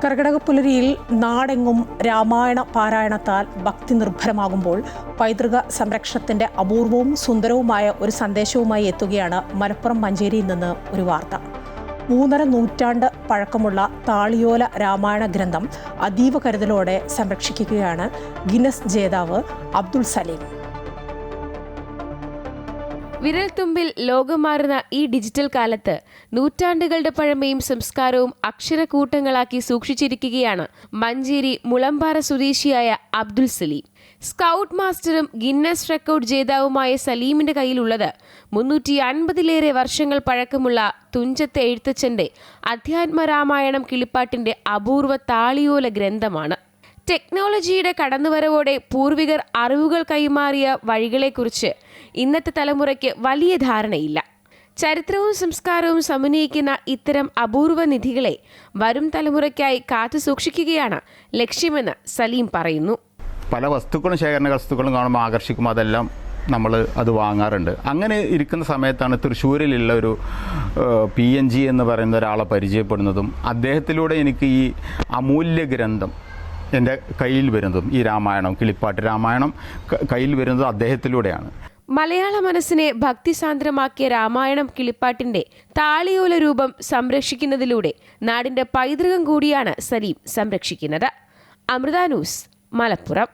കർക്കിടകപ്പുലരിയിൽ നാടെങ്ങും രാമായണ പാരായണത്താൽ ഭക്തി നിർഭരമാകുമ്പോൾ പൈതൃക സംരക്ഷണത്തിന്റെ അപൂർവവും സുന്ദരവുമായ ഒരു സന്ദേശവുമായി എത്തുകയാണ് മലപ്പുറം മഞ്ചേരിയിൽ നിന്ന് ഒരു വാർത്ത. 3.5 നൂറ്റാണ്ട് പഴക്കമുള്ള താളിയോല രാമായണ ഗ്രന്ഥം അതീവ കരുതലോടെ സംരക്ഷിക്കുകയാണ് ഗിന്നസ് ജേതാവ് അബ്ദുൾ സലീം. വിരൽത്തുമ്പിൽ ലോകം മാറുന്ന ഈ ഡിജിറ്റൽ കാലത്ത് നൂറ്റാണ്ടുകളുടെ പഴമയും സംസ്കാരവും അക്ഷരക്കൂട്ടങ്ങളാക്കി സൂക്ഷിച്ചിരിക്കുകയാണ് മഞ്ചേരി മുളമ്പാറ സ്വദേശിയായ അബ്ദുൾ സലീം. സ്കൗട്ട് മാസ്റ്ററും ഗിന്നസ് റെക്കോർഡ് ജേതാവുമായ സലീമിന്റെ കയ്യിലുള്ളത് 350-ലേറെ വർഷങ്ങൾ പഴക്കമുള്ള തുഞ്ചത്തെ എഴുത്തച്ഛന്റെ അധ്യാത്മരാമായണം കിളിപ്പാട്ടിന്റെ അപൂർവ താളിയോല ഗ്രന്ഥമാണ്. ടെക്നോളജിയുടെ കടന്നുവരവോടെ പൂർവികർ അറിവുകൾ കൈമാറിയ വഴികളെക്കുറിച്ച് ഇന്നത്തെ തലമുറയ്ക്ക് വലിയ ധാരണയില്ല. ചരിത്രവും സംസ്കാരവും സമന്വയിക്കുന്ന ഇത്തരം അപൂർവ നിധികളെ വരും തലമുറയ്ക്കായി കാത്തു സൂക്ഷിക്കുകയാണ് ലക്ഷ്യമെന്ന് സലീം പറയുന്നു. പല വസ്തുക്കളും ശേഖരണ വസ്തുക്കളും കാണുമ്പോൾ ആകർഷിക്കുമ്പോൾ അതെല്ലാം നമ്മൾ അത് വാങ്ങാറുണ്ട്. അങ്ങനെ ഇരിക്കുന്ന സമയത്താണ് തൃശ്ശൂരിലുള്ള ഒരു PNG എന്ന് പറയുന്ന ഒരാളെ പരിചയപ്പെടുന്നതും അദ്ദേഹത്തിലൂടെ എനിക്ക് ഈ അമൂല്യ ഗ്രന്ഥം എൻ്റെ കയ്യിൽ വരുന്നതും ഈ രാമായണം കിളിപ്പാട്ട് രാമായണം കയ്യിൽ വരുന്നതും അദ്ദേഹത്തിലൂടെയാണ്. മലയാള മനസ്സിനെ ഭക്തിസാന്ദ്രമാക്കിയ രാമായണം കിളിപ്പാട്ടിന്റെ താളിയോല രൂപം സംരക്ഷിക്കുന്നതിലൂടെ നാടിന്റെ പൈതൃകം കൂടിയാണ് സലീം സംരക്ഷിക്കുന്നത്. അമൃത ന്യൂസ്, മലപ്പുറം.